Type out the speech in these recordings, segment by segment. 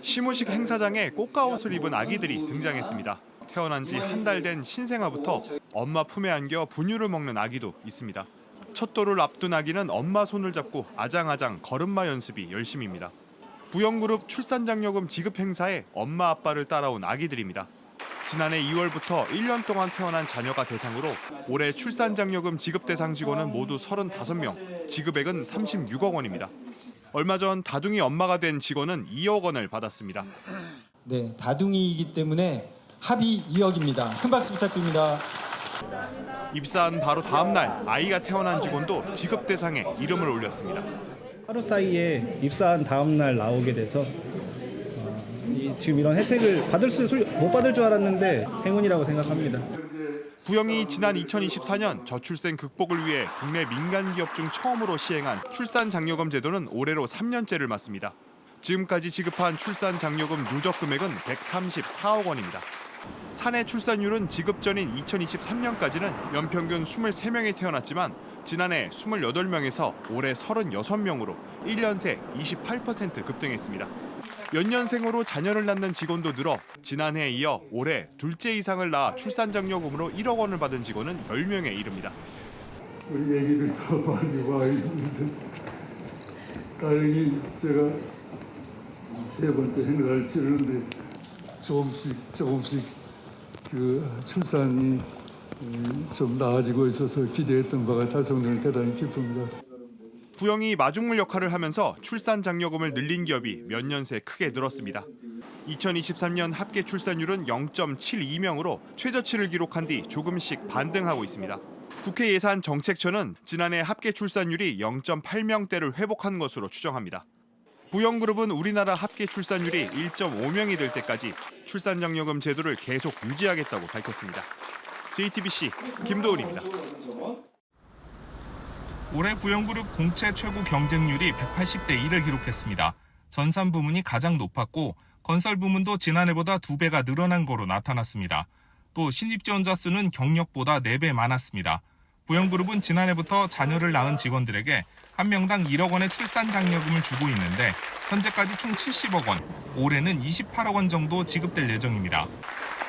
시무식 행사장에 꽃가옷을 입은 아기들이 등장했습니다. 태어난 지 한 달 된 신생아부터 엄마 품에 안겨 분유를 먹는 아기도 있습니다. 첫 돌을 앞둔 아기는 엄마 손을 잡고 아장아장 걸음마 연습이 열심입니다. 부영그룹 출산장려금 지급 행사에 엄마 아빠를 따라온 아기들입니다. 지난해 2월부터 1년 동안 태어난 자녀가 대상으로 올해 출산장려금 지급 대상 직원은 모두 35명, 지급액은 36억 원입니다. 얼마 전 다둥이 엄마가 된 직원은 2억 원을 받았습니다. 네, 다둥이이기 때문에 합의 2억입니다. 큰 박수 부탁드립니다. 입사한 바로 다음 날 아이가 태어난 직원도 지급 대상에 이름을 올렸습니다. 하루 사이에 입사한 다음 날 나오게 돼서 지금 이런 혜택을 못 받을 줄 알았는데 행운이라고 생각합니다. 부영이 지난 2024년 저출생 극복을 위해 국내 민간 기업 중 처음으로 시행한 출산장려금 제도는 올해로 3년째를 맞습니다. 지금까지 지급한 출산장려금 누적 금액은 134억 원입니다. 사내 출산율은 지급 전인 2023년까지는 연평균 23명이 태어났지만 지난해 28명에서 올해 36명으로 1년 새 28% 급등했습니다. 연년생으로 자녀를 낳는 직원도 늘어 지난해에 이어 올해 둘째 이상을 낳아 출산장려금으로 1억 원을 받은 직원은 10명에 이릅니다. 우리 애기들도 많이 와 있는데 다행히 제가 세 번째 행사를 치르는데 조금씩 그 출산이 좀 나아지고 있어서 기대했던 바가 달성되는 대단히 기쁩니다. 부영이 마중물 역할을 하면서 출산장려금을 늘린 기업이 몇 년 새 크게 늘었습니다. 2023년 합계 출산율은 0.72명으로 최저치를 기록한 뒤 조금씩 반등하고 있습니다. 국회 예산정책처는 지난해 합계 출산율이 0.8명대를 회복한 것으로 추정합니다. 부영그룹은 우리나라 합계 출산율이 1.5명이 될 때까지 출산장려금 제도를 계속 유지하겠다고 밝혔습니다. JTBC 김도훈입니다. 올해 부영그룹 공채 최고 경쟁률이 180대 1을 기록했습니다. 전산 부문이 가장 높았고 건설 부문도 지난해보다 2배가 늘어난 거로 나타났습니다. 또 신입 지원자 수는 경력보다 4배 많았습니다. 부영그룹은 지난해부터 자녀를 낳은 직원들에게 한 명당 1억 원의 출산장려금을 주고 있는데 현재까지 총 70억 원, 올해는 28억 원 정도 지급될 예정입니다.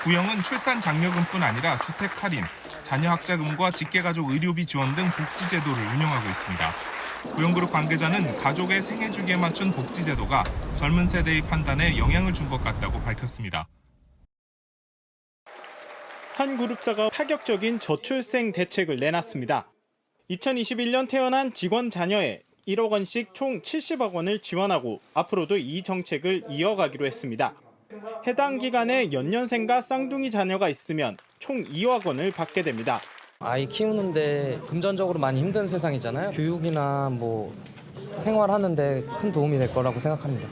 부영은 출산장려금뿐 아니라 주택 할인, 자녀학자금과 직계가족 의료비 지원 등 복지제도를 운영하고 있습니다. 부영그룹 관계자는 가족의 생애 주기에 맞춘 복지제도가 젊은 세대의 판단에 영향을 준 것 같다고 밝혔습니다. 한 그룹사가 파격적인 저출생 대책을 내놨습니다. 2021년 태어난 직원 자녀에 1억 원씩 총 70억 원을 지원하고 앞으로도 이 정책을 이어가기로 했습니다. 해당 기간에 연년생과 쌍둥이 자녀가 있으면 총 2억 원을 받게 됩니다. 아이 키우는데 금전적으로 많이 힘든 세상이잖아요. 교육이나 생활하는데 큰 도움이 될 거라고 생각합니다.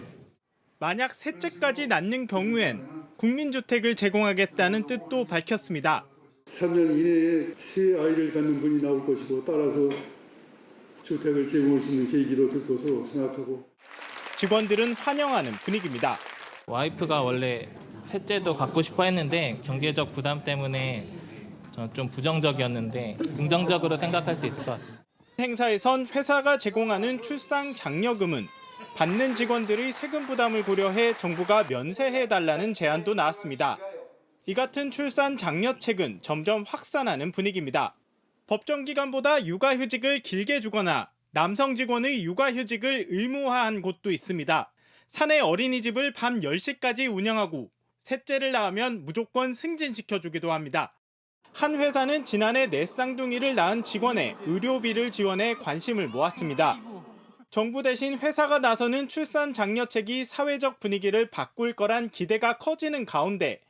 만약 셋째까지 낳는 경우엔 국민주택을 제공하겠다는 뜻도 밝혔습니다. 3년 이내에 새 아이를 갖는 분이 나올 것이고 따라서 주택을 제공할 수 있는 계기도 될 것으로 생각하고 직원들은 환영하는 분위기입니다. 와이프가 원래 셋째도 갖고 싶어 했는데 경제적 부담 때문에 저는 좀 부정적이었는데 긍정적으로 생각할 수 있을 것 같아요. 행사에선 회사가 제공하는 출산 장려금은 받는 직원들의 세금 부담을 고려해 정부가 면세해달라는 제안도 나왔습니다. 이 같은 출산 장려책은 점점 확산하는 분위기입니다. 법정 기간보다 육아휴직을 길게 주거나 남성 직원의 육아휴직을 의무화한 곳도 있습니다. 사내 어린이집을 밤 10시까지 운영하고 셋째를 낳으면 무조건 승진시켜주기도 합니다. 한 회사는 지난해 4쌍둥이를 낳은 직원의 의료비를 지원해 관심을 모았습니다. 정부 대신 회사가 나서는 출산 장려책이 사회적 분위기를 바꿀 거란 기대가 커지는 가운데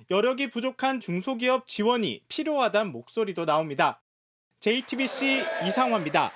여력이 부족한 중소기업 지원이 필요하다는 목소리도 나옵니다. JTBC 이상화입니다.